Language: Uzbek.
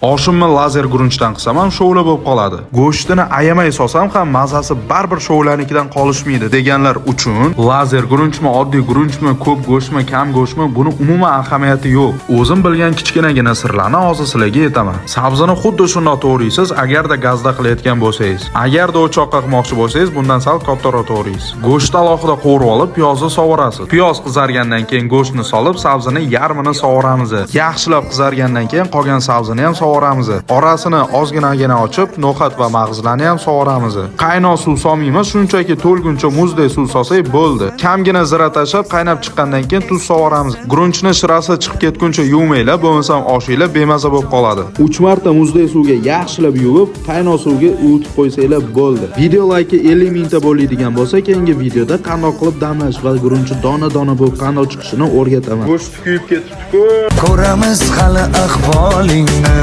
Oshimni lazer guruchdan qilsam ham shovla bo'lib qoladi. Go'shtini ayamay solsam ham mazasi baribir shovlanikidan qolishmaydi deganlar uchun lazer guruchmi, oddiy guruchmi, ko'p go'shtmi, kam go'shtmi buni umuman ahamiyati yo'q. O'zim bilgan kichkinagina sirlarni hozir sizlarga aytaman. Sabzini xuddi shunday to'g'raysiz, agarda gazda qilayotgan bo'lsangiz. Agarda o'choqqa qilmoqchi bo'lsangiz, bundan sal kattaroq to'g'raysiz. Go'shtni alohida qovurib olib, piyozni sovurasiz. Piyoz qizargandan keyin go'shtni solib, sabzini yarmini sovuramiz. Yaxshilab qizargandan keyin qolgan sabzini ham sovuramiz. Orasini ozginagina ochib, no'xat va mag'izlarni ham sovuramiz. Qaynoq suv solmaymiz, shunchaki to'lguncha muzdek suv solsak bo'ldi. Kamgina zira tashlab, qaynab chiqqandan keyin tuz sovuramiz. Guruchni shirasi chiqib ketguncha yuvmanglar, bo'lmasa oshinglar bemaza bo'lib qoladi. 3 marta muzdek suvga yaxshilab yuvib, qaynoq suvga uvitib qo'ysanglar bo'ldi. Video like 50 mingta bo'ladigan bo'lsa, keyingi videoda qanday qilib damlash va guruchni dona-dona bo'lib qanday chiqishini o'rgataman. Go'sht kuyib ketibdi-ku. Ko'ramiz hali ahvolingni.